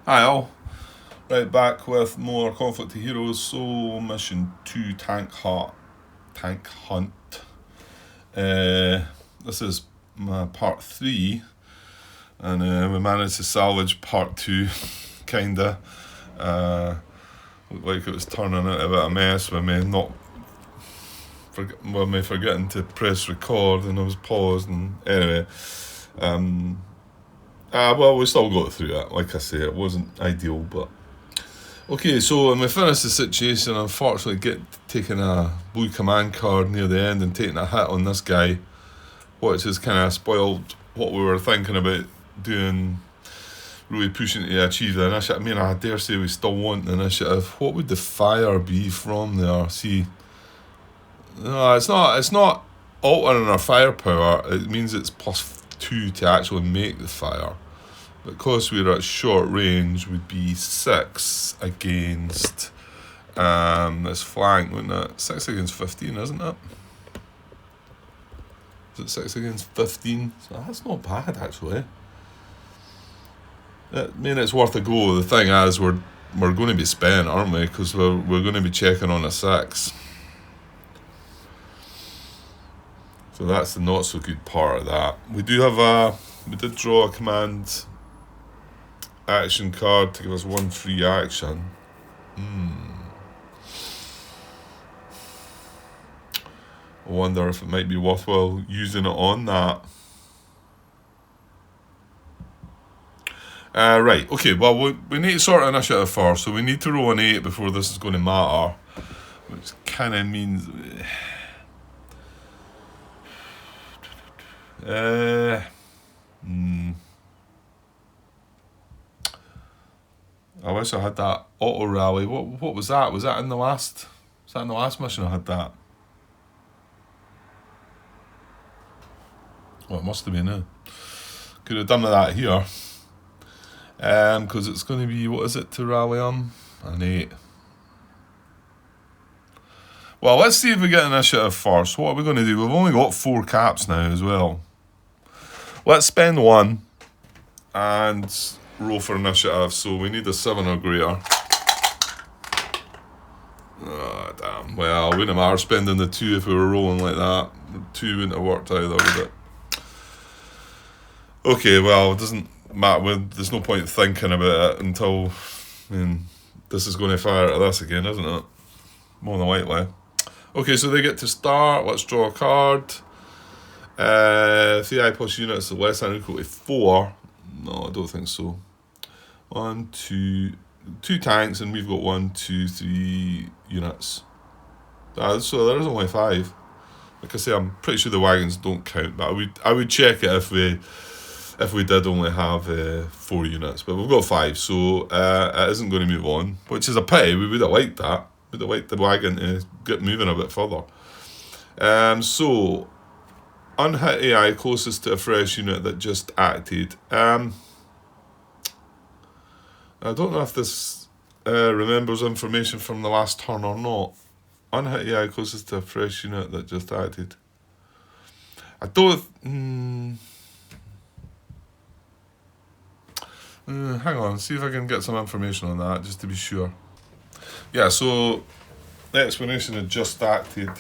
Hi all, right back with more Conflict of Heroes. So mission 2 tank hunt. This is my part 3, and we managed to salvage part 2, kinda. Looked like it was turning out a bit of a mess with me forgetting to press record, and I was paused, and anyway. Well, we still got through it. Like I say, it wasn't ideal, but okay. So when we finished the situation, unfortunately, taking a blue command card near the end and taking a hit on this guy, which has kind of spoiled what we were thinking about doing, really pushing to achieve the initiative. I mean, I dare say we still want the initiative. What would the fire be from there? See, no, it's not altering our firepower. It means it's +2 to actually make the fire. Because we're at short range, would be 6 against this flank, wouldn't it? 6 against 15, isn't it? Is it 6 against 15? So that's not bad, actually. I mean, it's worth a go. The thing is, we're going to be spent, aren't we? Because we're going to be checking on a 6. So that's the not so good part of that. We did draw a command action card to give us 1 free action. I wonder if it might be worthwhile using it on that. Right, okay, well, we need to sort of initiative first, so we need to roll an 8 before this is going to matter, which kind of means... I wish I had that auto rally. What was that? Was that in the last mission I had that? Well, it must have been. Could have done with that here. Because it's going to be, what is it to rally on? An 8. Well, let's see if we get initiative first. What are we going to do? We've only got 4 caps now as well. Let's spend 1 and roll for initiative. So we need a 7 or greater. Oh, damn. Well, it wouldn't matter spending the 2 if we were rolling like that. The 2 wouldn't have worked either, would it? Okay, well, it doesn't matter. There's no point thinking about it until... this is going to fire at this again, isn't it? More than likely. Okay, so they get to start. Let's draw a card. 3i plus units less than or equal to 4. No, I don't think so. 1, 2 tanks, and we've got 1, 2, 3 units. So there is only 5. Like I say, I'm pretty sure the wagons don't count, but I would check it if we did only have 4 units. But we've got 5, so it isn't going to move on, which is a pity. We would have liked that. We'd have liked the wagon to get moving a bit further. So unhit AI closest to a fresh unit that just acted. I don't know if this remembers information from the last turn or not. Unhit AI closest to a fresh unit that just acted. I don't... hang on, see if I can get some information on that, just to be sure. Yeah, so the explanation of just acted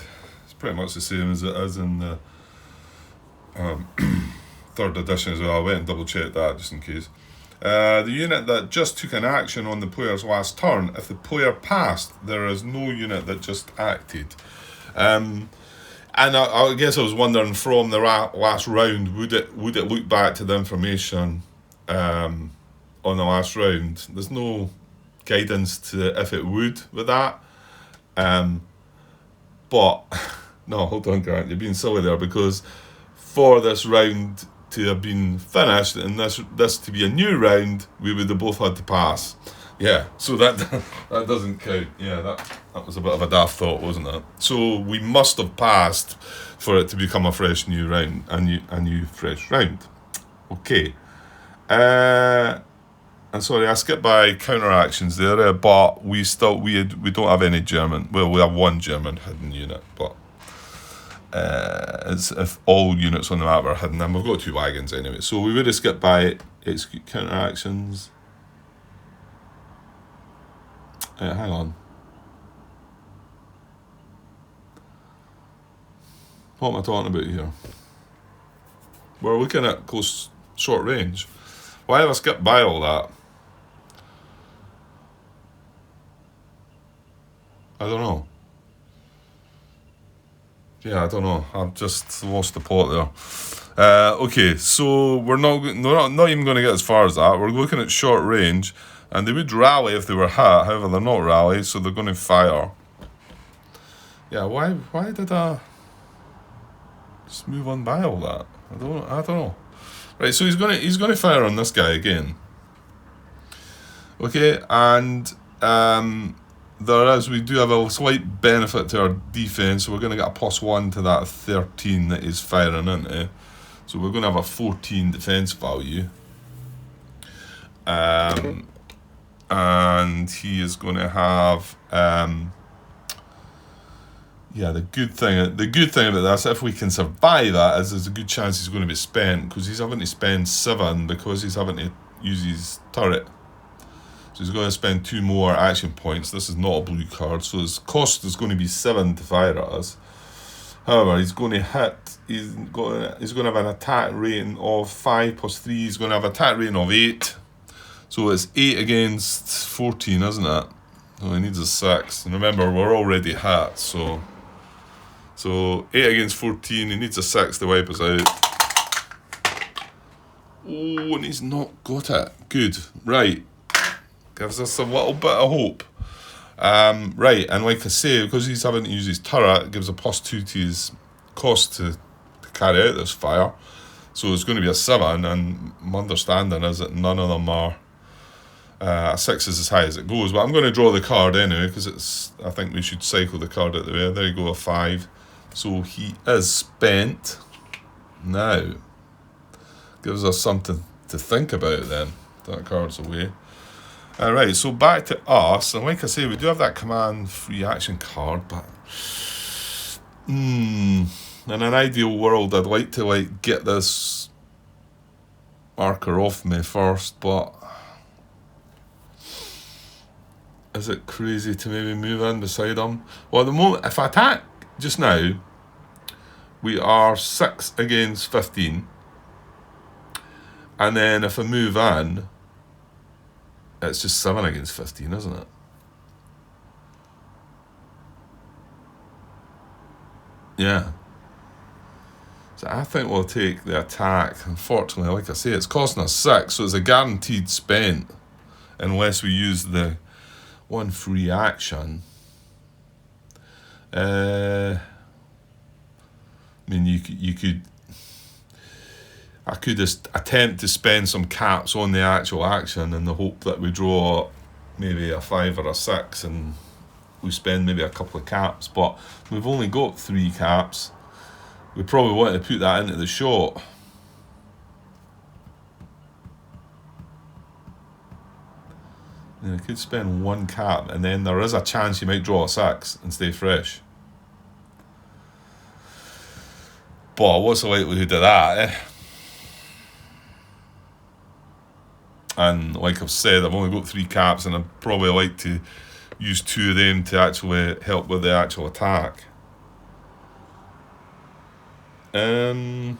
is pretty much the same as it is in the 3rd edition as well. I went and double checked that just in case. The unit that just took an action on the player's last turn, if the player passed, there is no unit that just acted. And I guess I was wondering from the last round, would it look back to the information on the last round? There's no guidance to if it would with that. But no, hold on, Grant, you're being silly there, because for this round to have been finished and this to be a new round, we would have both had to pass. Yeah, so that doesn't count. Yeah, that was a bit of a daft thought, wasn't it? So we must have passed for it to become a fresh new round, a new fresh round. Okay. And sorry, I skipped by counter actions there, but we don't have any German. Well, we have 1 German hidden unit, but as if all units on the map are hidden, and we've got 2 wagons anyway. So we would have skipped by execute counter actions. Hang on. What am I talking about here? We're looking at close short range. Why have I skipped by all that? I don't know. Yeah, I don't know. I've just lost the plot there. Okay, so we're not even going to get as far as that. We're looking at short range, and they would rally if they were hit. However, they're not rally, so they're going to fire. Yeah, why did I just move on by all that? I don't know. Right, so he's gonna fire on this guy again. Okay, and we do have a slight benefit to our defense, so we're going to get a +1 to that 13 that he's firing into. So we're going to have a 14 defense value. And he is going to have the good thing about this, if we can survive that, is there's a good chance he's going to be spent, because he's having to spend 7 because he's having to use his turret. So he's going to spend 2 more action points. This is not a blue card, so his cost is going to be 7 to fire at us. However, he's going to hit. He's going to have an attack rating of 5 + 3. He's going to have an attack rating of 8. So it's 8 against 14, isn't it? So he needs a 6. And remember, we're already hit, so 8 against 14. He needs a 6 to wipe us out. Oh, and he's not got it. Good. Right. Gives us a little bit of hope. Right, and like I say, because he's having to use his turret, it gives a +2 to his cost to carry out this fire. So it's going to be a 7, and my understanding is that none of them are. A 6 is as high as it goes, but I'm going to draw the card anyway, because I think we should cycle the card out the way. There you go, a 5. So he is spent. Now, gives us something to think about then. That card's away. Alright, so back to us, and like I say, we do have that command free action card, but in an ideal world, I'd like to get this marker off me first, but is it crazy to maybe move in beside him? Well, at the moment, if I attack just now, we are 6 against 15, and then if I move in, it's just 7 against 15, isn't it? Yeah. So I think we'll take the attack. Unfortunately, like I say, it's costing us 6, so it's a guaranteed spent unless we use the 1 free action. I mean, I could just attempt to spend some caps on the actual action in the hope that we draw maybe a 5 or a 6 and we spend maybe a couple of caps, but we've only got 3 caps. We probably want to put that into the shot. And I could spend 1 cap, and then there is a chance you might draw a 6 and stay fresh. But what's the likelihood of that, eh? And like I've said, I've only got 3 caps, and I'd probably like to use 2 of them to actually help with the actual attack. I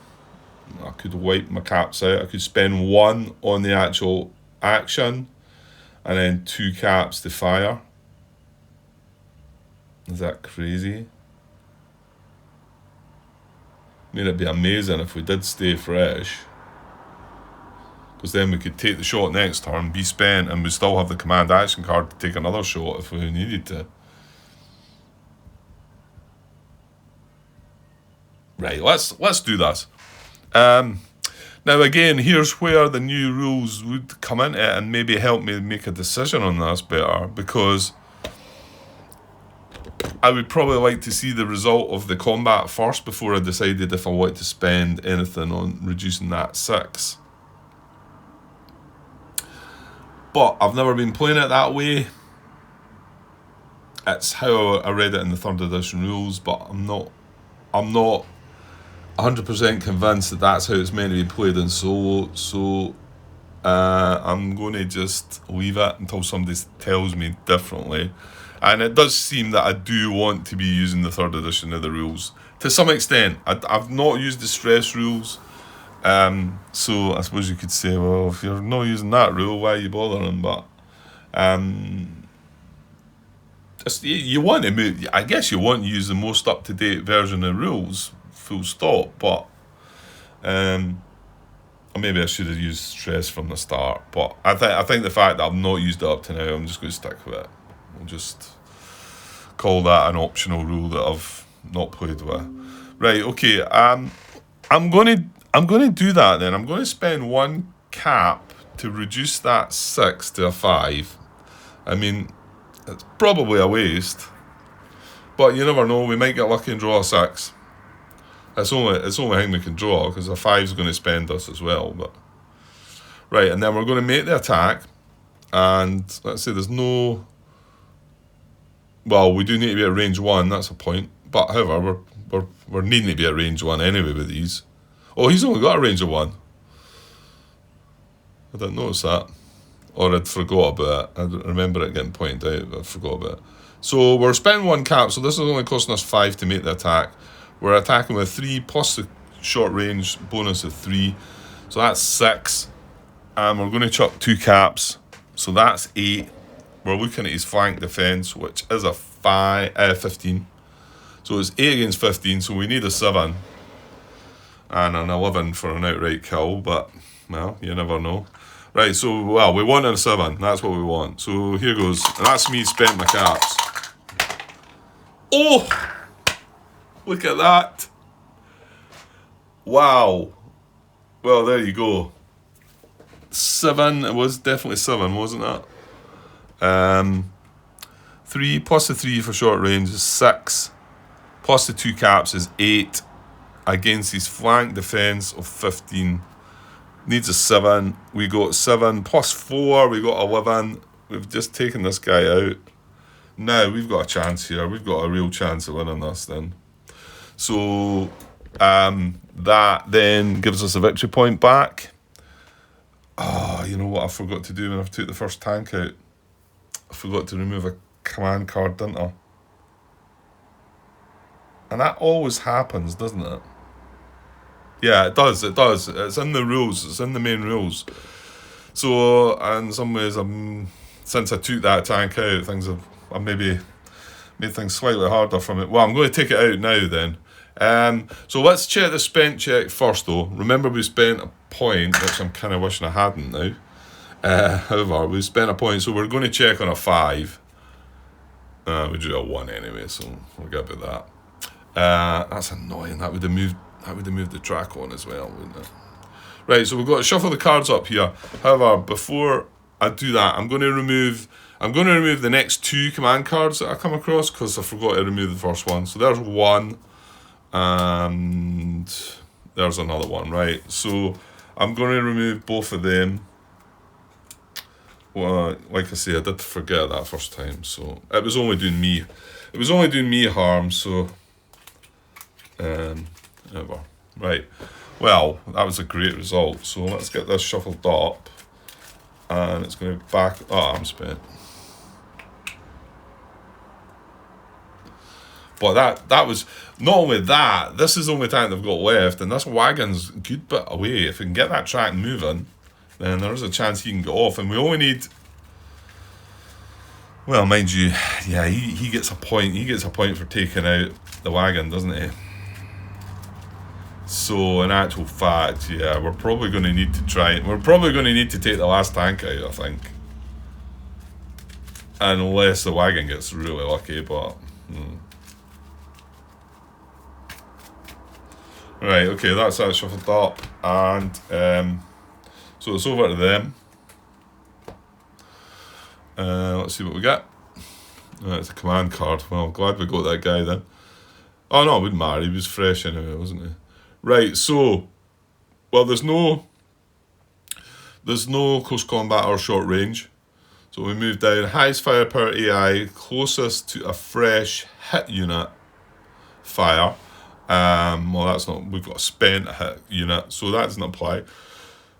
could wipe my caps out. I could spend 1 on the actual action, and then 2 caps to fire. Is that crazy? I mean, it'd be amazing if we did stay fresh, because then we could take the shot next turn, be spent, and we still have the command action card to take another shot if we needed to. Right, let's do this. Now again, here's where the new rules would come into it and maybe help me make a decision on this better, because I would probably like to see the result of the combat first before I decided if I want to spend anything on reducing that 6. But I've never been playing it that way. It's how I read it in the 3rd edition rules, but I'm not 100% convinced that that's how it's meant to be played in solo. So I'm going to just leave it until somebody tells me differently. And it does seem that I do want to be using the 3rd edition of the rules to some extent. I've not used the stress rules. So I suppose you could say, well, if you're not using that rule, why are you bothering? But just you want to move. I guess you want to use the most up-to-date version of rules, full stop. But maybe I should have used stress from the start. But I think the fact that I've not used it up to now, I'm just going to stick with it. We'll just call that an optional rule that I've not played with. Right, okay. I'm gonna do that then. I'm gonna spend 1 cap to reduce that 6 to a 5. I mean, it's probably a waste, but you never know. We might get lucky and draw a 6. It's only thing we can draw, because a 5's going to spend us as well. But right, and then we're going to make the attack, and let's say there's no. Well, we do need to be at range 1. That's a point. But however, we're needing to be at range 1 anyway with these. Oh, he's only got a range of 1. I didn't notice that, or I'd forgot about it. I remember it getting pointed out, but I forgot about it. So we're spending 1 cap. So this is only costing us 5 to make the attack. We're attacking with 3 plus the short range bonus of 3. So that's 6. And we're going to chuck 2 caps. So that's 8. We're looking at his flank defense, which is a 15. So it's 8 against 15, so we need a 7. And an 11 for an outright kill, but, well, you never know. Right, so, well, we want a 7. That's what we want. So here goes. And that's me spent my caps. Oh! Look at that. Wow. Well, there you go. 7. It was definitely 7, wasn't it? 3 plus the 3 for short range is 6. Plus the 2 caps is 8. Against his flank defense of 15. Needs a 7. We got 7 plus 4. We got 11. We've just taken this guy out. Now we've got a chance here. We've got a real chance of winning this then. So that then gives us a victory point back. Oh, you know what I forgot to do when I took the first tank out? I forgot to remove a command card, didn't I? And that always happens, doesn't it? Yeah, it does. It's in the rules. It's in the main rules. So, in some ways, since I took that tank out, I've maybe made things slightly harder from it. Well, I'm going to take it out now then. So let's check the spent check first though. Remember, we spent a point, which I'm kind of wishing I hadn't now. However, we spent a point, so we're going to check on a 5. We drew a 1 anyway, so we'll get about that. That's annoying. That would have moved the track on as well, wouldn't it? Right, so we've got to shuffle the cards up here. However, before I do that, I'm going to remove the next 2 command cards that I come across, because I forgot to remove the first one. So there's 1, and there's another one. Right, so I'm going to remove both of them. Well, like I say, I did forget that first time, so it was only doing me harm. So ever. Right, well, that was a great result. So let's get this shuffled up, and it's going to be back. Oh, I'm spent. But that was not only that. This is the only time they've got left, and this wagon's a good bit away. If we can get that track moving, then there's a chance he can get off. And we only need. Well, mind you, yeah, he gets a point. He gets a point for taking out the wagon, doesn't he? So, in actual fact, yeah, we're probably going to need to take the last tank out, I think. Unless the wagon gets really lucky, but... Right, okay, that's how it's shuffled up. And, so it's over to them. Let's see what we get. It's a command card. Well, glad we got that guy then. Oh, no, it wouldn't matter. He was fresh anyway, wasn't he? Right, so, well, there's no close combat or short range. So we move down, highest firepower AI, closest to a fresh hit unit fire. Well, that's not, we've got a spent hit unit, so that doesn't apply.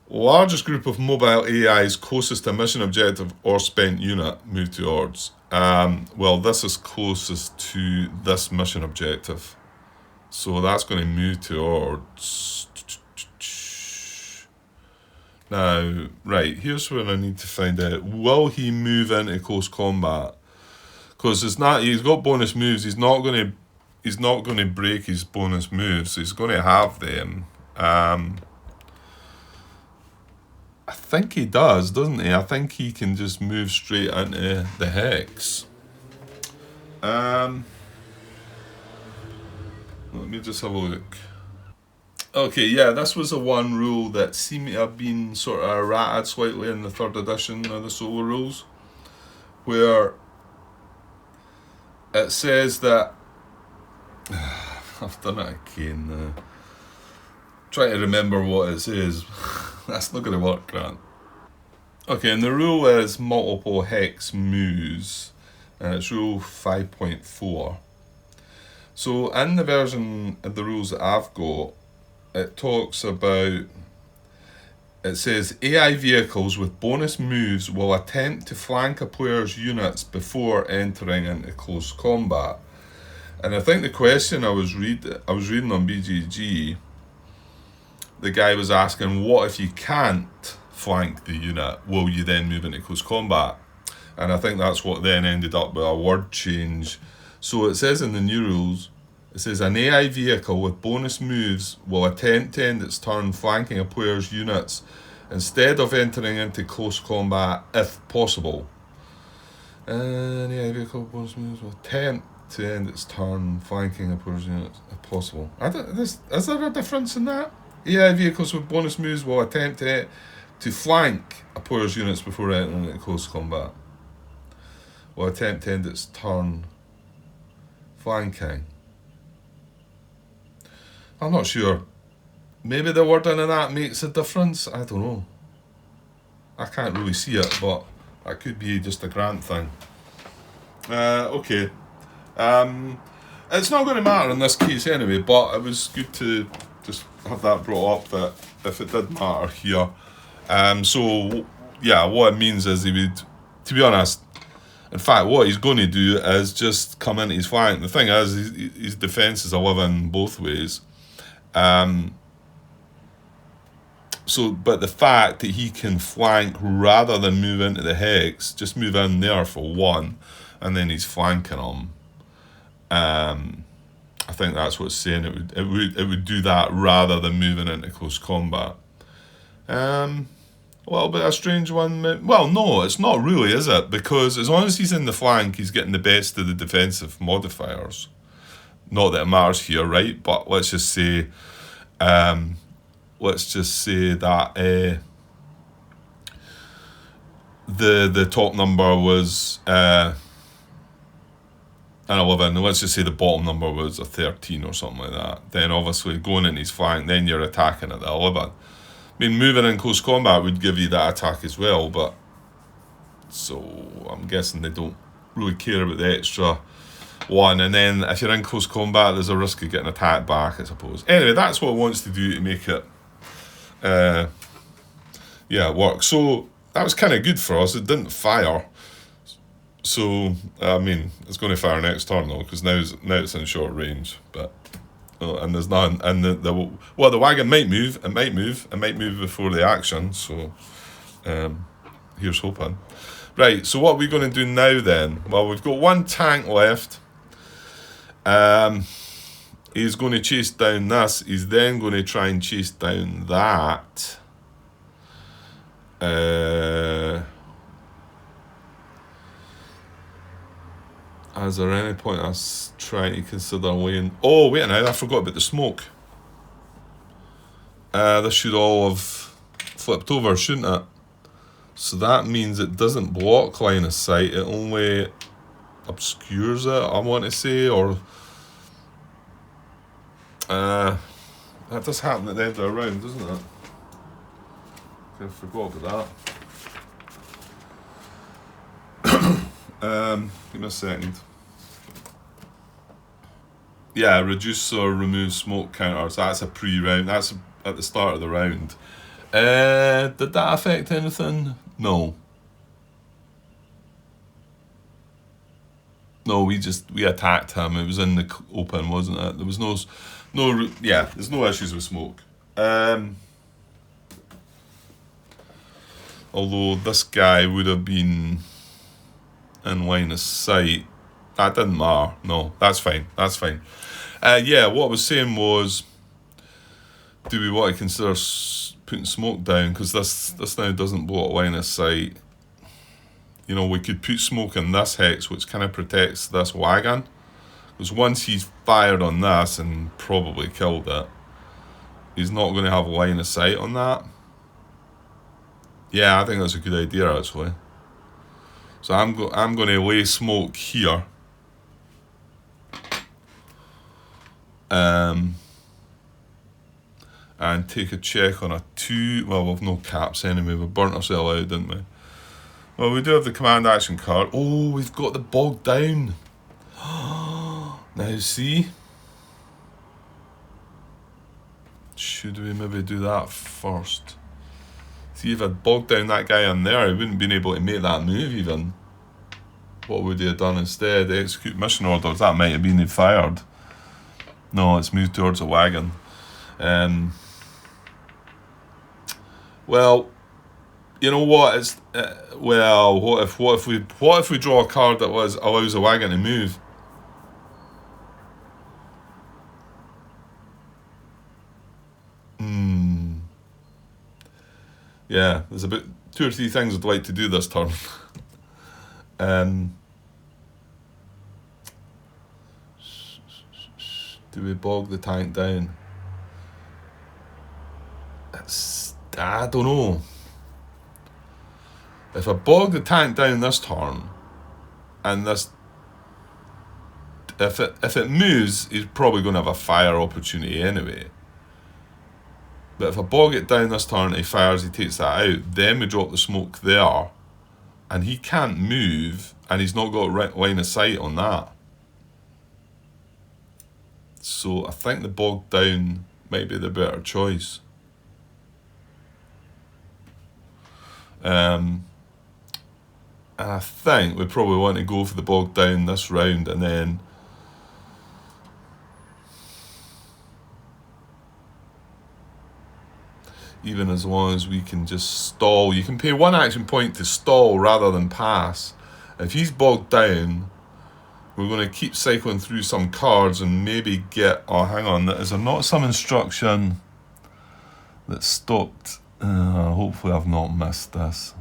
Largest group of mobile AIs closest to mission objective or spent unit move towards. Well, this is closest to this mission objective. So that's going to move towards... Now, right, here's where I need to find out. Will he move into close combat? Because it's not, he's got bonus moves. He's not going to break his bonus moves. So he's going to have them. I think he does, doesn't he? I think he can just move straight into the hex. Let me just have a look. Okay, yeah, this was the one rule that seemed to have been sort of errated slightly in the 3rd edition of the solo rules, where it says that I've done it again. Trying to remember what it says. That's not going to work, Grant. Okay, and the rule is multiple hex moves, and it's rule 5.4. So in the version of the rules that I've got, it talks about, it says AI vehicles with bonus moves will attempt to flank a player's units before entering into close combat. And I think the question I was reading on BGG, the guy was asking, what if you can't flank the unit? Will you then move into close combat? And I think that's what then ended up with a word change. So it says in the new rules, it says an AI vehicle with bonus moves will attempt to end its turn flanking a player's units instead of entering into close combat if possible. An AI vehicle with bonus moves will attempt to end its turn flanking a player's units if possible. Is there a difference in that? AI vehicles with bonus moves will attempt to flank a player's units before entering into close combat. Will attempt to end its turn flanking. I'm not sure. Maybe the wording of that makes a difference. I don't know. I can't really see it, but that could be just a Grant thing. Okay. It's not going to matter in this case anyway, but it was good to just have that brought up that if it did matter here. So, yeah, what it means is he would, to be honest, in fact, what he's going to do is just come into his flank. The thing is, his defence is 11 both ways. But the fact that he can flank rather than move into the hex, just move in there for one, and then he's flanking him. I think that's what's saying. It would do that rather than moving into close combat. A little bit of a strange one. Well, no, it's not really, is it? Because as long as he's in the flank, he's getting the best of the defensive modifiers. Not that it matters here, right? But let's just say that the top number was an 11. Let's just say the bottom number was a 13 or something like that. Then obviously going in his flank, then you're attacking at the 11. I mean, moving in close combat would give you that attack as well, but so I'm guessing they don't really care about the extra one. And then if you're in close combat, there's a risk of getting attacked back, I suppose. Anyway, that's what it wants to do to make it work. So that was kind of good for us. It didn't fire. So, I mean, it's going to fire next turn though, because now it's in short range. But and there's none. And the wagon might move. It might move before the action. So, here's hoping. Right. So what are we going to do now then? Well, we've got one tank left. He's going to chase down this. He's then going to try and chase down that. Is there any point us trying to consider laying... Oh, wait a minute, I forgot about the smoke. This should all have flipped over, shouldn't it? So that means it doesn't block line of sight, it only obscures it, I want to say, or... that does happen at the end of the round, doesn't it? I forgot about that. Give me a second. Yeah, reduce or remove smoke counters. That's a pre-round. That's at the start of the round. Did that affect anything? No. No, we attacked him. It was in the open, wasn't it? There was there's no issues with smoke. Although this guy would have been in line of sight. That didn't matter. No, that's fine. Yeah, what I was saying was, do we want to consider putting smoke down? Because this now doesn't block line of sight. You know, we could put smoke in this hex, which kind of protects this wagon. Because once he's fired on this and probably killed it, he's not going to have line of sight on that. Yeah, I think that's a good idea, actually. So I'm going to lay smoke here. And take a check on a 2. Well, we've no caps anyway. We burnt ourselves out, didn't we? Well, we do have the command action card. Oh, we've got the bog down. Now, see? Should we maybe do that first? See, if I'd bogged down that guy in there, he wouldn't have been able to make that move even. What would he have done instead? Execute mission orders. That might have been fired. No, it's moved towards a wagon. Well, you know what? It's what if we draw a card that allows a wagon to move? Yeah, there's about 2 or 3 things I'd like to do this turn. Do we bog the tank down? I don't know. If I bog the tank down this turn, and if it moves, he's probably going to have a fire opportunity anyway. But if I bog it down this turn, he fires, he takes that out, then we drop the smoke there, and he can't move, and he's not got line of sight on that. So I think the bog down might be the better choice. And I think we probably want to go for the bog down this round, and then even as long as we can just stall. You can pay 1 action point to stall rather than pass. If he's bogged down, we're going to keep cycling through some cards and maybe get... Oh, hang on. Is there not some instruction that stopped? Hopefully I've not missed this.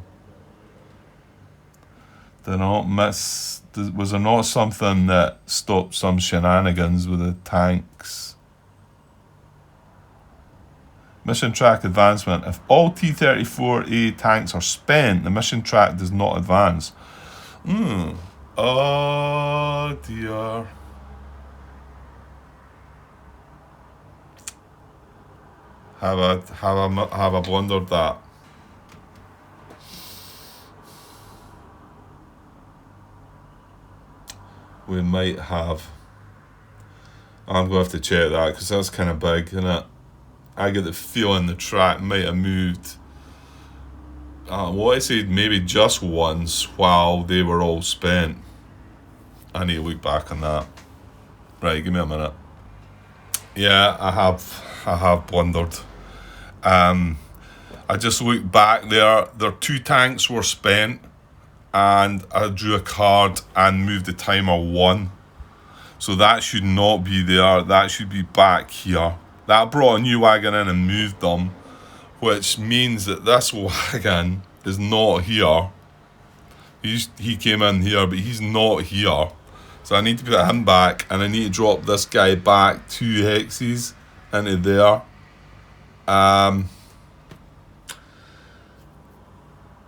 Did I not miss... Was there not something that stopped some shenanigans with the tanks? Mission track advancement. If all T-34A tanks are spent, the mission track does not advance. Oh dear. Have I blundered that? We might have. I'm going to have to check that because that's kind of big, isn't it? I get the feeling the track might have moved. What I said, maybe just once while they were all spent. I need to look back on that. Right, give me a minute. Yeah, I have blundered. I just looked back there. Their 2 tanks were spent, and I drew a card and moved the timer 1. So that should not be there. That should be back here. That brought a new wagon in and moved them, which means that this wagon is not here. He came in here, but he's not here. So I need to put him back, and I need to drop this guy back 2 hexes into there.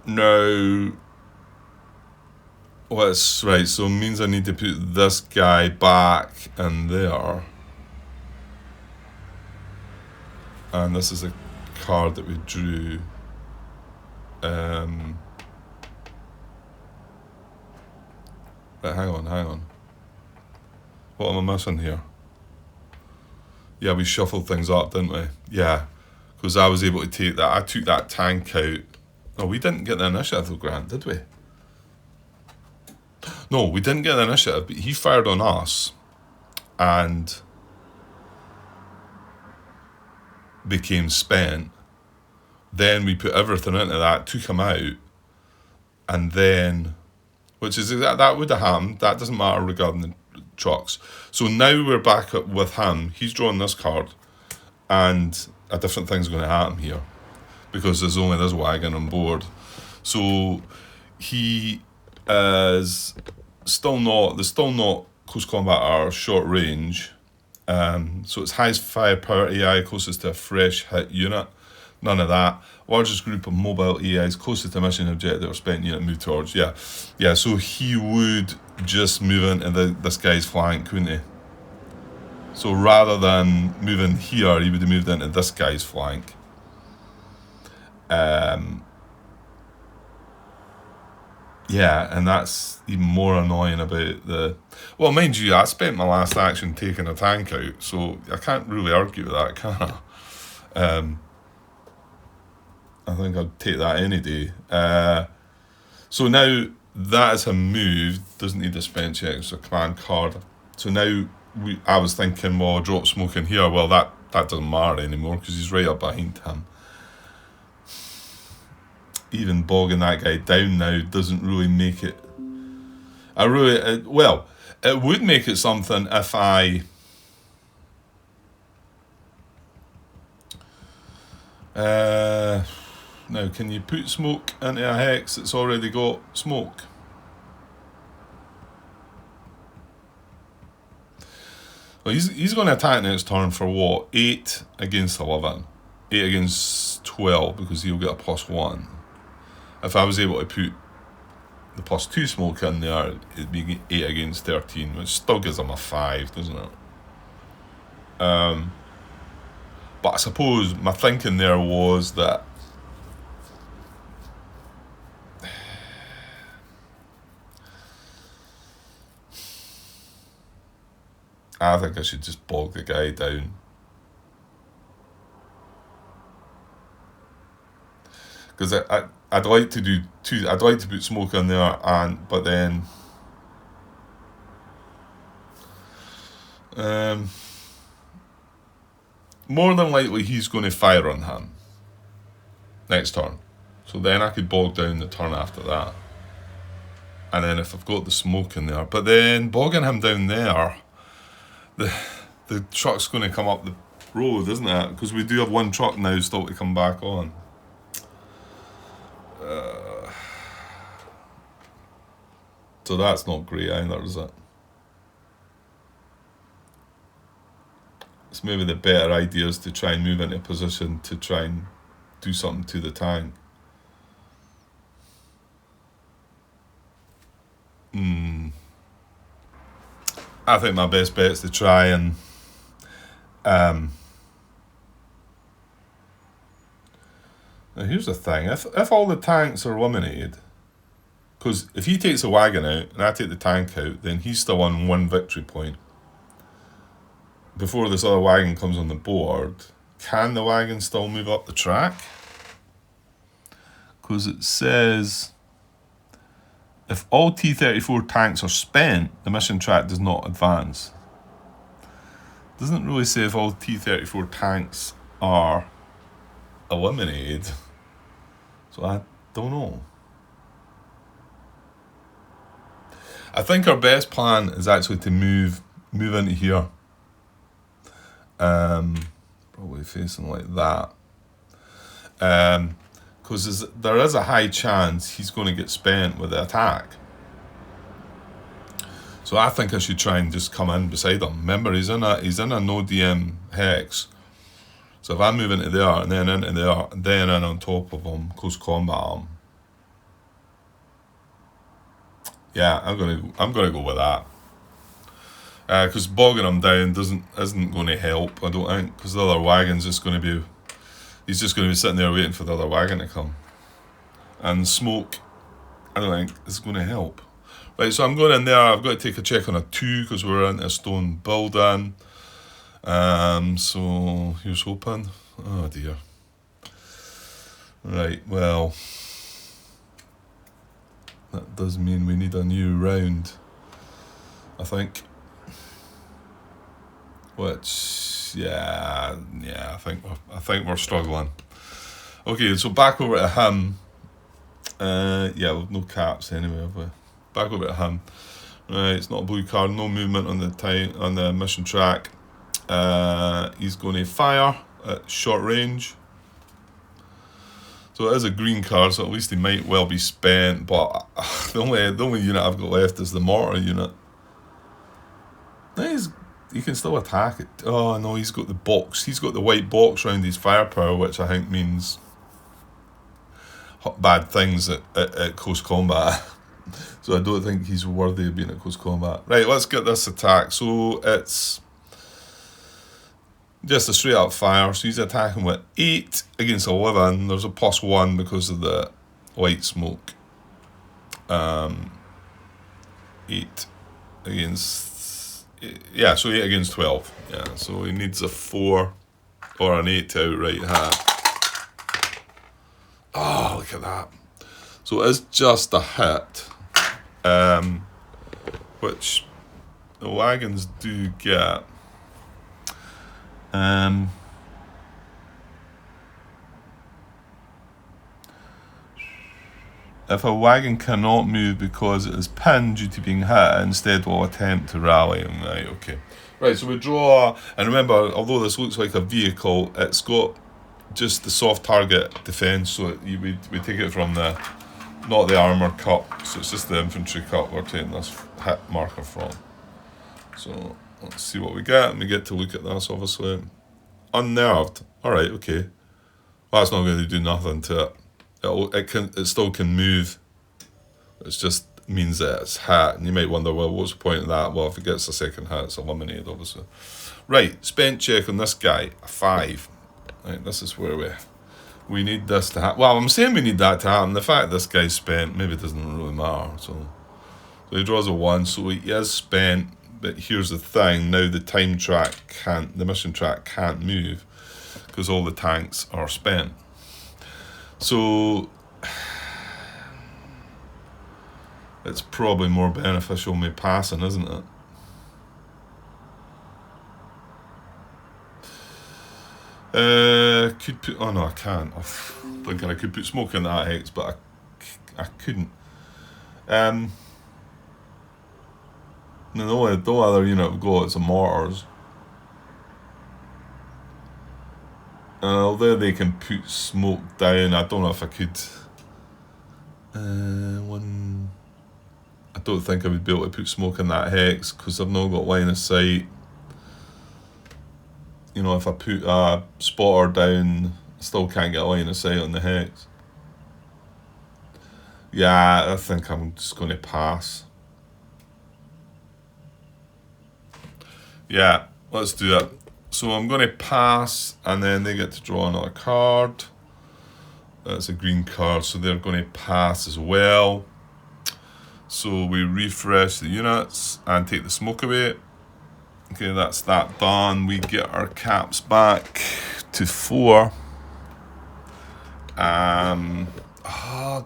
Now, what's right? So it means I need to put this guy back in there. And this is a card that we drew. Right, hang on. What am I missing here? Yeah, we shuffled things up, didn't we? Yeah, because I was able to take that. I took that tank out. No, we didn't get the initiative, Grant, did we? No, we didn't get the initiative, but he fired on us and became spent. Then we put everything into that, took him out, and then, which is that would have happened. That doesn't matter regarding the trucks. So now we're back up with him. He's drawn this card, and a different thing's going to happen here because there's only this wagon on board. So he is still not. There's still not close combat or short range. So it's highest firepower AI closest to a fresh hit unit. None of that. Largest group of mobile AIs closest to mission objective or spent unit move towards. Yeah. So he would just move into this guy's flank, wouldn't he? So rather than moving here, he would have moved into this guy's flank. Yeah, and that's even more annoying about the... Well, mind you, I spent my last action taking a tank out, so I can't really argue with that, can I? I think I'd take that any day. So now that is him moved, doesn't need a spend check, it's a command card. So now I was thinking, well, drop smoke in here. Well, that doesn't matter anymore because he's right up behind him. Even bogging that guy down now doesn't really make it. It would make it something if I. Now, can you put smoke into a hex that's already got smoke? Well, he's going to attack next turn for what? 8 against 11. 8 against 12 because he'll get a +1. If I was able to put the +2 smoke in there, it'd be 8 against 13, which still gives him a 5, doesn't it? But I suppose my thinking there was that I think I should just bog the guy down. Because I'd like to do two. I'd like to put smoke in there, but then more than likely he's going to fire on him next turn. So then I could bog down the turn after that. And then if I've got the smoke in there, but then bogging him down there, the truck's going to come up the road, isn't it? Because we do have one truck now still to come back on. So that's not great either, is it? It's maybe the better idea is to try and move into a position to try and do something to the tank. I think my best bet is to try and now here's the thing, if all the tanks are eliminated, because if he takes a wagon out and I take the tank out, then he's still on 1 victory point. Before this other wagon comes on the board, can the wagon still move up the track? Because it says if all T-34 tanks are spent, the mission track does not advance. Doesn't really say if all T-34 tanks are eliminated. So I don't know. I think our best plan is actually to move into here. Probably facing like that. Because there is a high chance he's going to get spent with the attack. So I think I should try and just come in beside him. Remember, he's in a no DM hex. So if I move into there and then into there and then in on top of him, close combat him. Yeah, I'm gonna go with that. Because bogging him down isn't going to help, I don't think. Because the other wagon's just going to be. He's just going to be sitting there waiting for the other wagon to come. And smoke, I don't think is going to help. Right, so I'm going in there. I've got to take a check on a 2 because we're in a stone building. So here's hoping. Oh dear. Right, well, that does mean we need a new round, I think. Which, yeah, I think we're struggling. Okay, so back over to him. Yeah, we've no caps anyway, have we? Back over to him. Right, it's not a blue card, no movement on the mission track. He's going to fire at short range. So it is a green card, so at least he might well be spent, but the only unit I've got left is the mortar unit. He can still attack it. Oh no, he's got the box. He's got the white box around his firepower, which I think means bad things at close combat. So I don't think he's worthy of being at close combat. Right, let's get this attack. So it's just a straight up fire. So he's attacking with 8 against 11. There's a +1 because of the white smoke. 8 against... Yeah, so 8 against 12. Yeah, so he needs a 4 or an 8 to outright hit. Oh, look at that. So it is just a hit. Which the wagons do get. If a wagon cannot move because it is pinned due to being hit, instead will attempt to rally. Right, okay. Right, so we draw, and remember, although this looks like a vehicle, it's got just the soft target defense, so we take it from not the armor cup, so it's just the infantry cup we're taking this hit marker from. So let's see what we get, and we get to look at this, obviously. Unnerved. Alright, okay. Well, that's not going to do nothing to it. It still can move. It just means that it's hit, and you might wonder, well, what's the point of that? Well, if it gets a second hit, it's eliminated, obviously. Right, spent check on this guy, a 5. Right, this is where we need this to happen. Well, I'm saying we need that to happen. The fact this guy's spent, maybe it doesn't really matter. So he draws a 1, so he is spent. But here's the thing: now the mission track can't move because all the tanks are spent. So it's probably more beneficial me passing, isn't it? Could put. Oh no, I can't. I'm thinking I could put smoke in that hex, but I couldn't. The other unit I've got is the mortars. Although they can put smoke down, I don't know if I could. I don't think I would be able to put smoke in that hex because I've not got line of sight. You know, if I put a spotter down, I still can't get a line of sight on the hex. Yeah, I think I'm just going to pass. Yeah, let's do it. So I'm going to pass, and then they get to draw another card. That's a green card, so they're going to pass as well. So we refresh the units and take the smoke away. Okay, that's that done. We get our caps back to 4.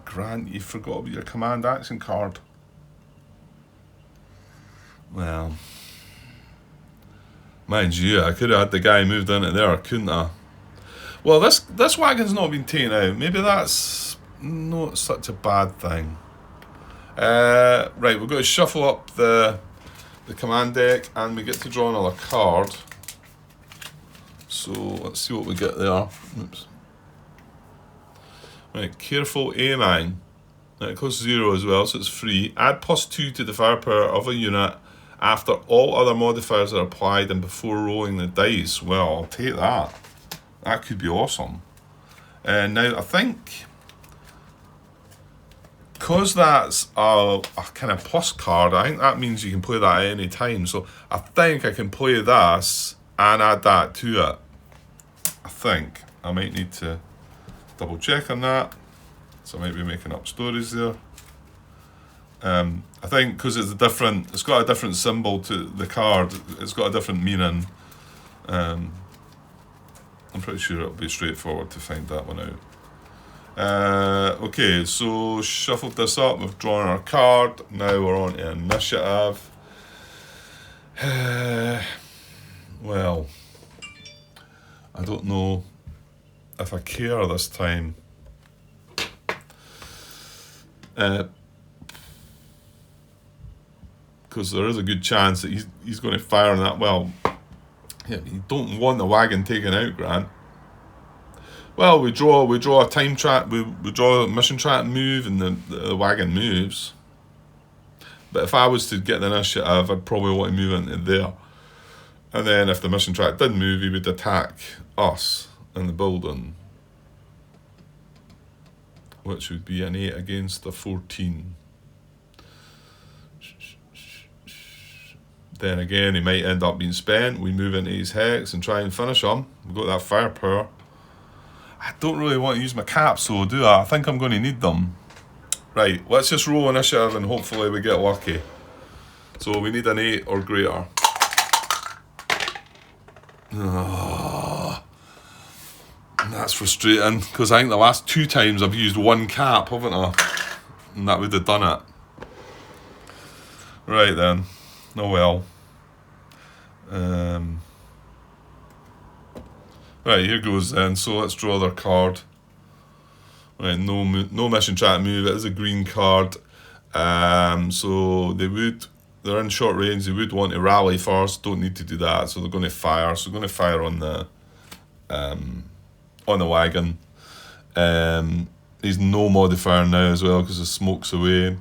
Grant, you forgot about your command action card. Well, mind you, I could have had the guy moved into there, couldn't I? Well, this wagon's not been taken out. Maybe that's not such a bad thing. Right, we're going to shuffle up the command deck, and we get to draw another card. So let's see what we get there. Oops. Right, careful aiming. It costs 0 as well, so it's free. Add +2 to the firepower of a unit after all other modifiers are applied and before rolling the dice. Well, I'll take that. That could be awesome. Now, I think, because that's a kind of plus card, I think that means you can play that at any time. So I think I can play this and add that to it. I think. I might need to double check on that. So I might be making up stories there. I think because it's got a different symbol to the card. It's got a different meaning. I'm pretty sure it'll be straightforward to find that one Okay, so shuffled this up, we've drawn our card, now we're on to initiative. Well, I don't know if I care this time. Because there is a good chance that he's going to fire on that. Well, yeah, you don't want the wagon taken out, Grant. Well, we draw a time track, we draw a mission track move, and the wagon moves. But if I was to get the initiative, I'd probably want to move into there. And then if the mission track did move, he would attack us in the building, which would be an 8 against a 14. Then again, he might end up being spent. We move into his hex and try and finish him. We've got that firepower. I don't really want to use my caps though, do I? I think I'm going to need them. Right, let's just roll initiative and hopefully we get lucky. So we need an 8 or greater. That's frustrating, because I think the last 2 times I've used 1 cap, haven't I? And that would have done it. Right then. Oh well. Right, here goes then. So let's draw their card. Right, no mission track move. It is a green card. So they're in short range. They would want to rally first. Don't need to do that. So they're going to fire. So they're going to fire on the wagon. He's no modifier now as well because the smoke's away.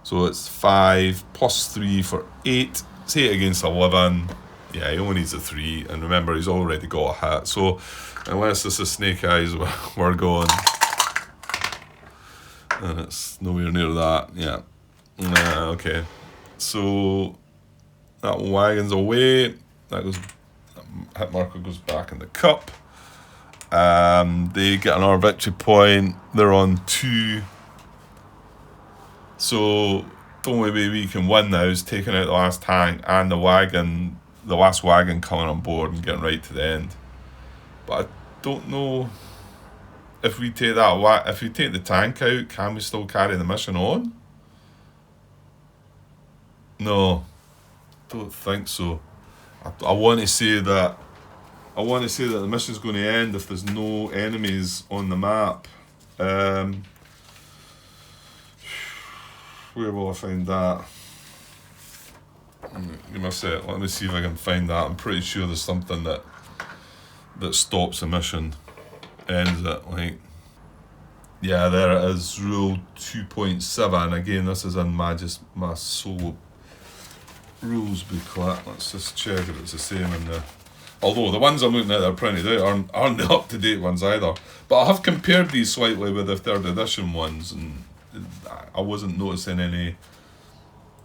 So it's 5 plus 3 for 8. It's 8 against 11. Yeah, he only needs a 3. And remember, he's already got a hit. So unless this is Snake Eyes, we're going. And it's nowhere near that. Yeah. Okay. So that wagon's away. That hit marker goes back in the cup. They get another victory point. They're on 2. So the only way we can win now is taking out the last tank and the last wagon coming on board and getting right to the end. But I don't know if we take if we take the tank out, can we still carry the mission on? No, don't think so. I want to say that the mission's going to end if there's no enemies on the map. Where will I find that? Give me a sec. Let me see if I can find that. I'm pretty sure there's something that stops the mission, ends it. Like, yeah, there it is. Rule 2.7. Again, this is in my solo rules booklet. Let's just check if it's the same in the. Although the ones I'm looking at that are printed out aren't the up-to-date ones either. But I have compared these slightly with the 3rd edition ones, and I wasn't noticing any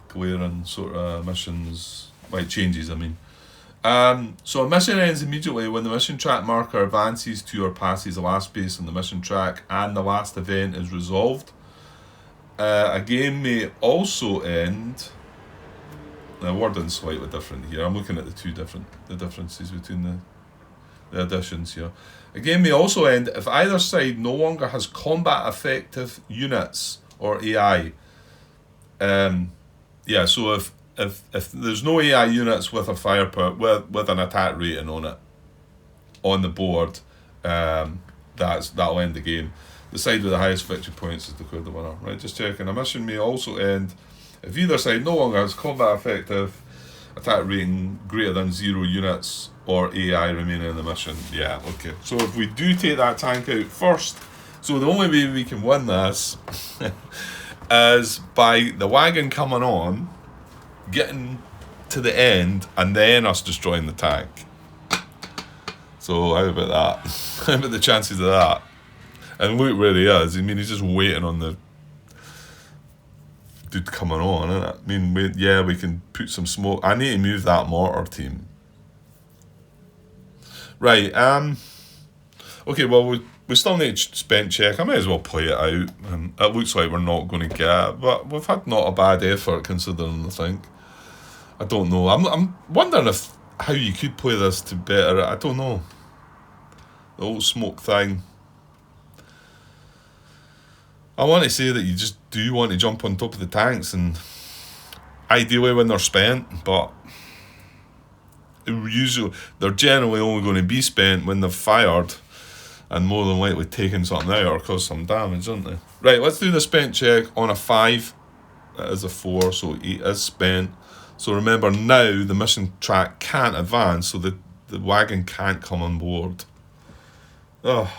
glaring sort of missions, like changes, I mean. So a mission ends immediately when the mission track marker advances to or passes the last space on the mission track and the last event is resolved. A game may also end. The wording's slightly different here. I'm looking at the differences between the additions here. A game may also end if either side no longer has combat effective units or AI. So if there's no AI units with a firepower with an attack rating on it on the board, that'll end the game. The side with the highest victory points is declared the winner. Right, just checking. A mission may also end if either side no longer has combat effective attack rating greater than 0 units or AI remaining in the mission. Yeah, okay. So if we do take that tank out first, so the only way we can win this is by the wagon coming on, getting to the end, and then us destroying the tank. So how about that? How about the chances of that? And look where he is. I mean, he's just waiting on the dude coming on, isn't it? I mean, we can put some smoke. I need to move that mortar team. Right, okay, well, we still need to spend check. I might as well play it out. It looks like we're not going to get it, but we've had not a bad effort considering, I think. I don't know. I'm wondering how you could play this to better. I don't know. The old smoke thing. I want to say that you just do want to jump on top of the tanks, and ideally when they're spent, but usually they're generally only going to be spent when they're fired, and more than likely taking something out or cause some damage, aren't they? Right, let's do the spent check on a 5. That is a 4, so 8 is spent. So remember, now the mission track can't advance, so the wagon can't come on board. Oh.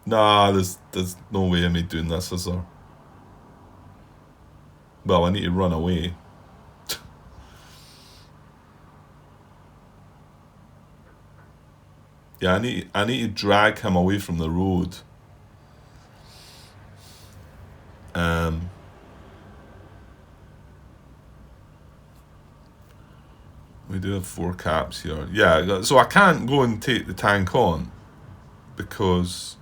Nah, there's no way of me doing this, is there? Well, I need to run away. Yeah, I need to drag him away from the road. We do have 4 caps here. Yeah, so I can't go and take the tank on because,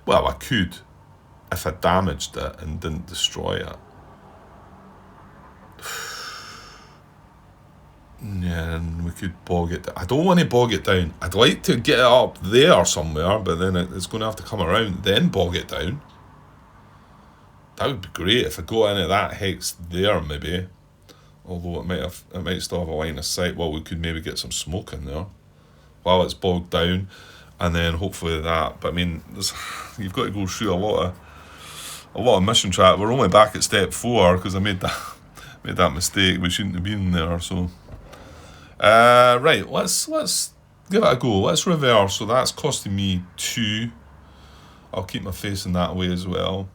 well, I could if I damaged it and didn't destroy it. Yeah, and we could bog it down. I don't want to bog it down. I'd like to get it up there somewhere, but then it's going to have to come around, then bog it down. That would be great if I got into that hex there, maybe. Although it might still have a line of sight. Well, we could maybe get some smoke in there while it's bogged down, and then hopefully that. But I mean, you've got to go through a lot of mission track. We're only back at step 4 because I made that mistake. We shouldn't have been there. So, right, let's give it a go. Let's reverse. So that's costing me 2. I'll keep my facing that way as well.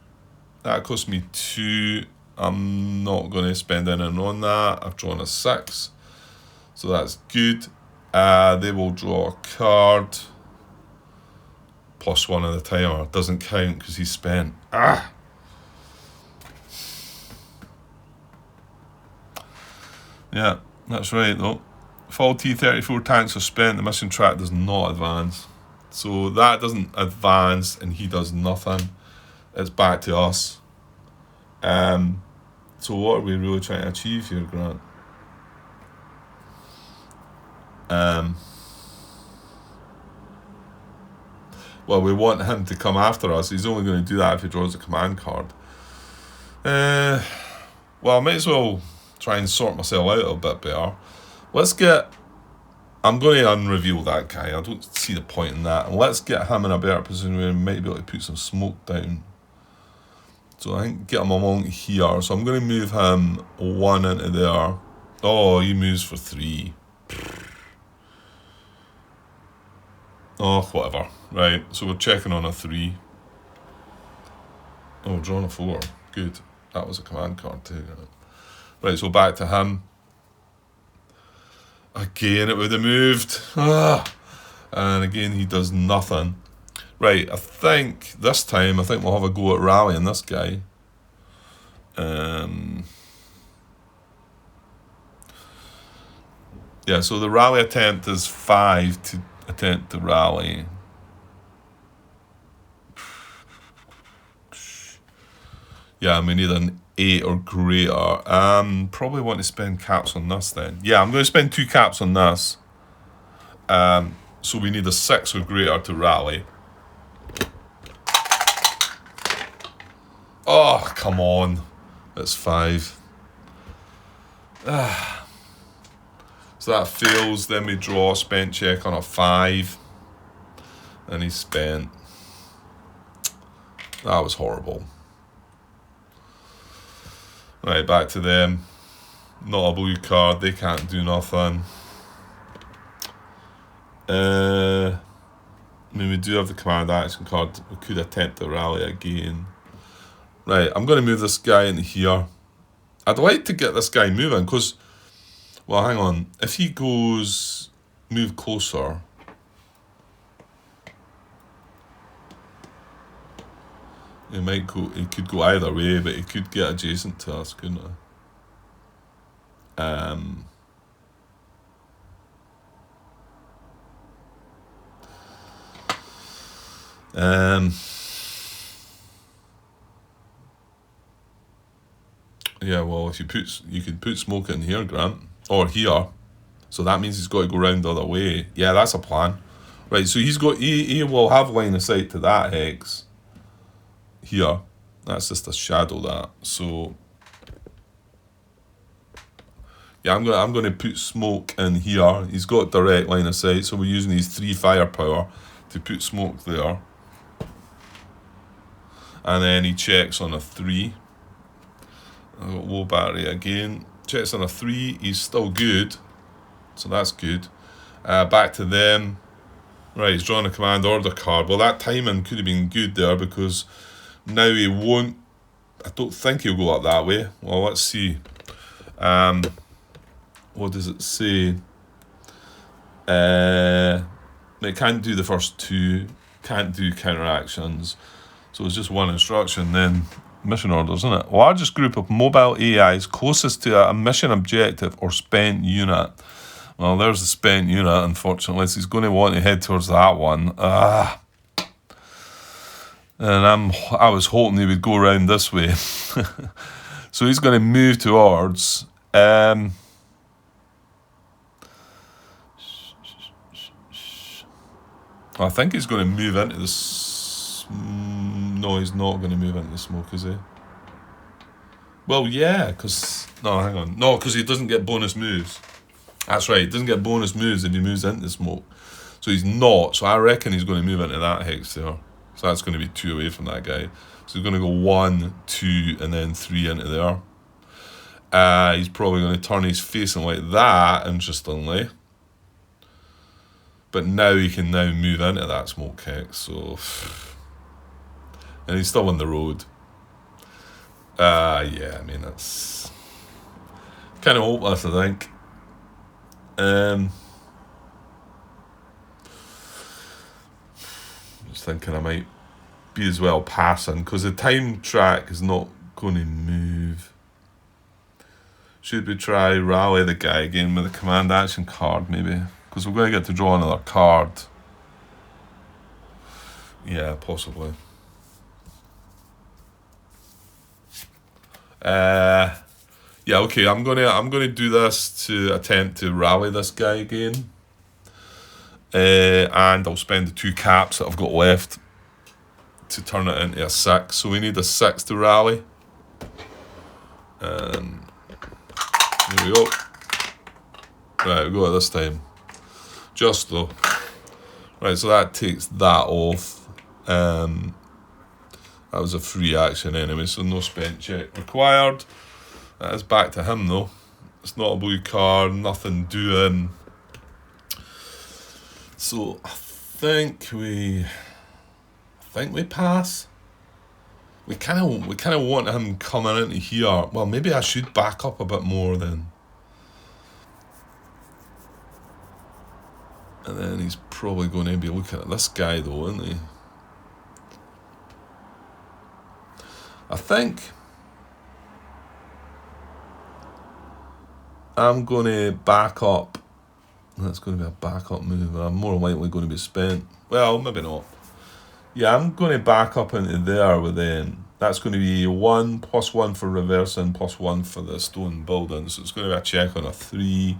That cost me 2. I'm not going to spend anything on that. I've drawn a 6, so that's good. They will draw a card. +1 of the timer. Doesn't count because he's spent. Yeah, that's right though. If all T-34 tanks are spent, the mission track does not advance. So that doesn't advance and he does nothing. It's back to us. So what are we really trying to achieve here, Grant? Well, we want him to come after us. He's only going to do that if he draws a command card. Well, I might as well try and sort myself out a bit better. I'm going to unreveal that guy. I don't see the point in that. And let's get him in a better position where we might be able to put some smoke down. So I think get him along here. So I'm going to move him 1 into there. Oh, he moves for 3. Oh, whatever. Right, so we're checking on a 3. Oh, drawn a 4. Good. That was a command card too. Right, so back to him. Again, it would have moved. And again, he does nothing. Right, I think this time, we'll have a go at rallying this guy. Yeah, so the rally attempt is 5 to attempt to rally. Yeah, we need an 8 or greater. Probably want to spend caps on this then. Yeah, I'm going to spend 2 caps on this. So we need a 6 or greater to rally. Oh, come on. That's 5. So that fails. Then we draw a spent check on a 5. And he's spent. That was horrible. Right, back to them. Not a blue card. They can't do nothing. I mean, we do have the command action card. We could attempt to rally again. Right, I'm going to move this guy in here. I'd like to get this guy moving because, well, hang on. If he goes move closer, it could go either way, but it could get adjacent to us, couldn't it? Yeah, well, if you can put smoke in here, Grant, or here, so that means he's got to go round the other way. Yeah, that's a plan. Right, so he will have line of sight to that hex here. That's just a shadow, that. So yeah, I'm gonna put smoke in here. He's got direct line of sight, so we're using these 3 firepower to put smoke there. And then he checks on a 3. I've got low battery again. Checks on a 3, he's still good. So that's good. Back to them. Right, he's drawing a command order card. Well, that timing could have been good there, because now he won't... I don't think he'll go up that way. Well, let's see. What does it say? It can't do the first 2. Can't do counteractions. So it's just one instruction, then mission orders, isn't it? Largest group of mobile AIs closest to a mission objective or spent unit. Well, there's the spent unit, unfortunately. So he's going to want to head towards that one. And I was hoping he would go around this way. So he's going to move towards... I think he's going to move into this. No, he's not going to move into the smoke, is he? Well, yeah, because... No, hang on. No, because he doesn't get bonus moves. That's right, he doesn't get bonus moves if he moves into the smoke. So he's not. So I reckon he's going to move into that hex there. So that's going to be 2 away from that guy. So he's going to go 1, 2, and then 3 into there. He's probably going to turn his facing like that, interestingly. But now he can now move into that smoke hex, so... And he's still on the road. Yeah, I mean, that's... kind of hopeless, I think. Just thinking I might be as well passing, because the time track is not going to move. Should we try rally the guy again with a command action card, maybe? Because we're going to get to draw another card. Yeah, possibly. Yeah, okay. I'm gonna do this to attempt to rally this guy again. And I'll spend the 2 caps that I've got left to turn it into a 6. So we need a 6 to rally. And there we go. Right, we go this time. Just though. Right, so that takes that off. That was a free action anyway, so no spent check required. That is back to him though. It's not a blue card, nothing doing. So I think we pass. We kind of want him coming into here. Well, maybe I should back up a bit more then. And then he's probably going to be looking at this guy though, isn't he? I think I'm going to back up. That's going to be a backup move. I'm more likely going to be spent. Well, maybe not. Yeah, I'm going to back up into there with them. That's going to be 1 + 1 for reversing, +1 for the stone building. So it's going to be a check on a 3.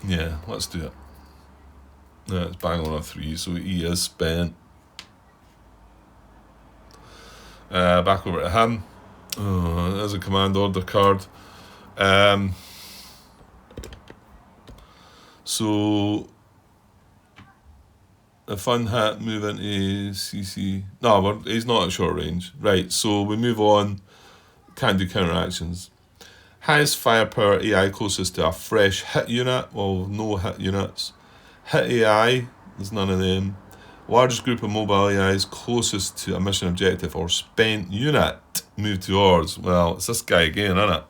Yeah, let's do it. Yeah, it's bang on a 3, so he is spent. Back over to him. Oh, there's a command order card. So the fun hat move into CC. No, he's not at short range. Right, so we move on. Can't do counteractions. Highest firepower AI closest to a fresh hit unit. Well, no hit units. Hit AI, there's none of them. Largest group of mobile AIs closest to a mission objective or spent unit. Move towards. Well, it's this guy again, isn't it?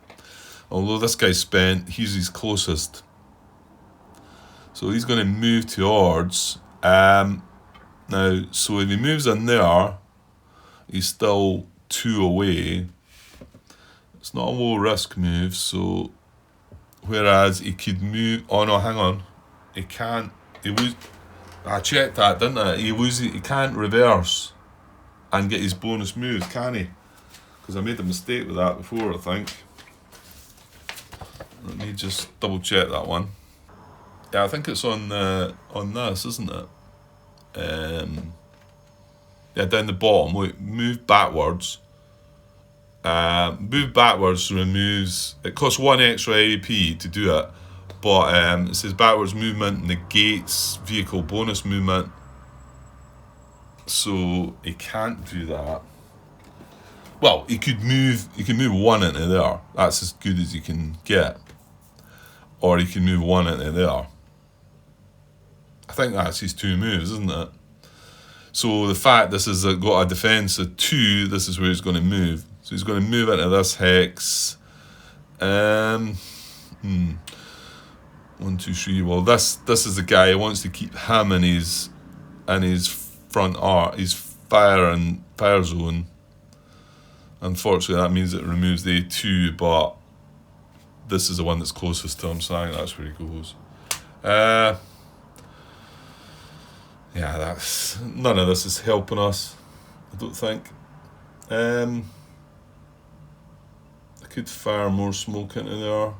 Although this guy's spent, he's his closest. So he's going to move towards. Now, so if he moves in there, he's still 2 away. It's not a low risk move, so whereas he could move. Oh no, hang on. He can't. I checked that, didn't I? He can't reverse and get his bonus moves, can he? Because I made a mistake with that before, I think. Let me just double check that one. Yeah, I think it's on this, isn't it? Yeah, down the bottom. Wait, move backwards. Move backwards removes. It costs 1 extra AP to do it, but it says backwards movement negates vehicle bonus movement. So he can't do that. Well, he could move. He can move one into there. That's as good as he can get. Or he can move one into there. I think that's his 2 moves, isn't it? So the fact this has got a defense of 2, this is where he's going to move. So he's going to move into this hex. 1, 2, 3. Well, this is the guy who wants to keep him in his front arc, his fire zone. Unfortunately, that means it removes the A2, but this is the one that's closest to him, so I think that's where he goes. Yeah, that's none of this is helping us, I don't think. I could fire more smoke into there.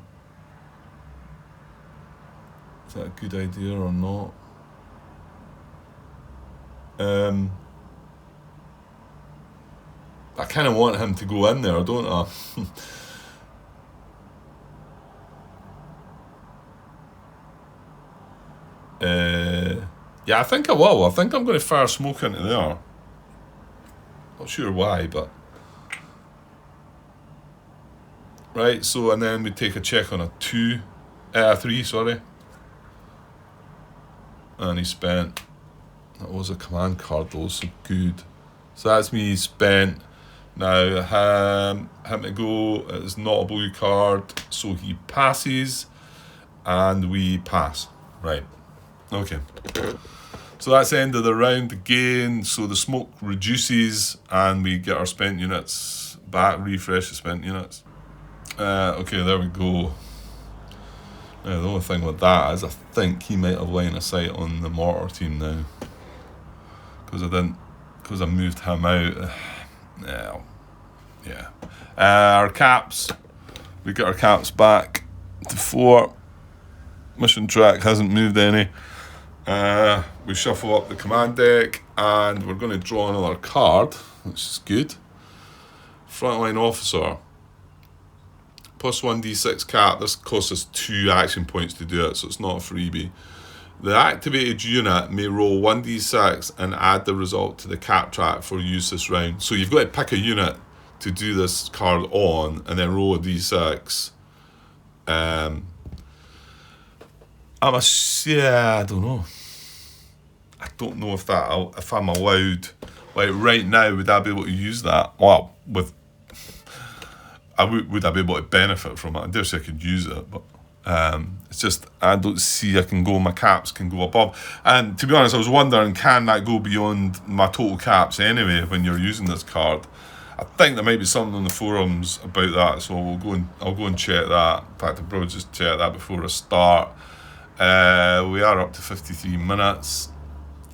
Is that a good idea or not? I kind of want him to go in there, don't I? Yeah, I think I will. I think I'm going to fire smoke into there. Not sure why, but... Right, so, and then we take a check on a 3, sorry. And he spent... That was a command card though, so good. So that's me spent. Now, him to go is not a blue card, so he passes. And we pass. Right. Okay. So that's the end of the round again. So the smoke reduces and we get our spent units back, refresh the spent units. Okay, there we go. Now, the only thing with that is I think he might have line of sight on the mortar team now. Because I moved him out. Yeah. Our caps. We get our caps back to 4. Mission track hasn't moved any. We shuffle up the command deck and we're going to draw another card, which is good. Frontline officer. Plus 1d6 cap. This costs us 2 action points to do it, so it's not a freebie. The activated unit may roll 1d6 and add the result to the cap track for use this round. So you've got to pick a unit to do this card on and then roll a d6. I don't know. I don't know if I'm allowed. Like right now, would I be able to use that? Well, would I be able to benefit from it? I dare say I could use it, but it's just I don't see I can go. My caps can go above. And to be honest, I was wondering, can that go beyond my total caps anyway when you're using this card? I think there might be something on the forums about that, so I'll go and check that. In fact, I'll probably just check that before I start. We are up to 53 minutes.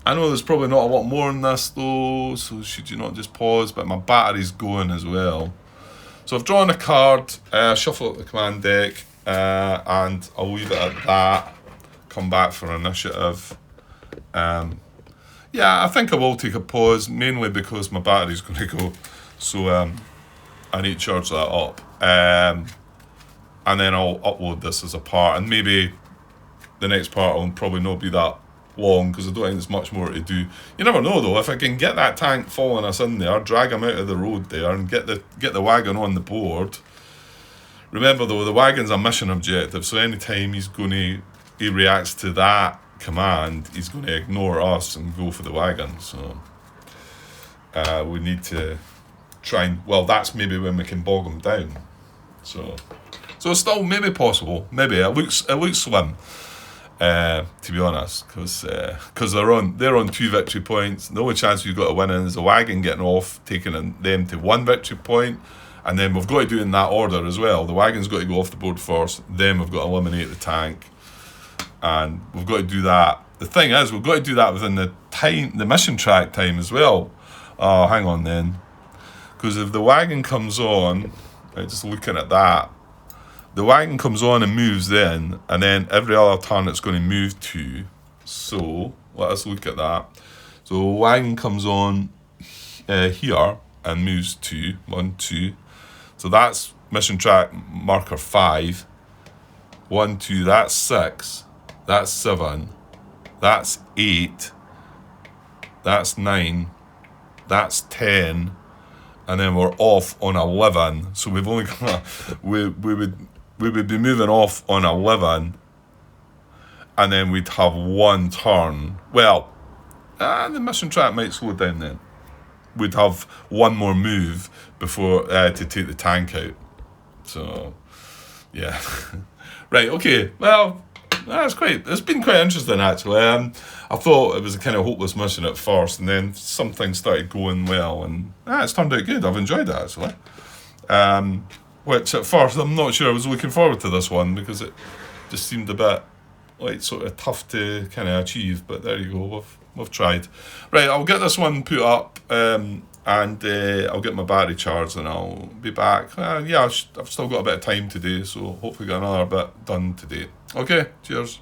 I know there's probably not a lot more in this though, so should you not just pause? But my battery's going as well. So I've drawn a card, shuffle up the command deck, and I'll leave it at that. Come back for initiative. Yeah, I think I will take a pause, mainly because my battery's going to go. So I need to charge that up. And then I'll upload this as a part, and maybe the next part will probably not be that long because I don't think there's much more to do. You never know though, if I can get that tank following us in there, drag him out of the road there and get the wagon on the board. Remember though, the wagon's a mission objective, so anytime he reacts to that command, he's going to ignore us and go for the wagon. So we need to try and, well, that's maybe when we can bog him down. So it's still maybe possible. Maybe it looks slim. To be honest, because they're on 2 victory points. The only chance we've got to win in is the wagon getting off, taking them to 1 victory point, and then we've got to do it in that order as well. The wagon's got to go off the board first, then we've got to eliminate the tank, and we've got to do that. The thing is, we've got to do that within the mission track time as well. Oh, hang on then, because if the wagon comes on, right, just looking at that, The wagon comes on and moves then, and then every other turn it's going to move to. So let us look at that. So wagon comes on here and moves to 1, 2. So that's mission track marker 5. 1, 2. That's 6. That's 7. That's 8. That's 9. That's 10. And then we're off on 11. So we've only got we would be moving off on 11, and then we'd have one turn. Well, the mission track might slow down then. We'd have one more move before to take the tank out. So, yeah. Right, okay. Well, it's been quite interesting actually. I thought it was a kind of hopeless mission at first, and then some things started going well, and it's turned out good. I've enjoyed it actually. Which at first I'm not sure I was looking forward to this one, because it just seemed a bit like sort of tough to kind of achieve. But there you go. We've tried. Right, I'll get this one put up, and I'll get my battery charged, and I'll be back. Yeah, I've still got a bit of time to do, so hopefully get another bit done today. Okay, cheers.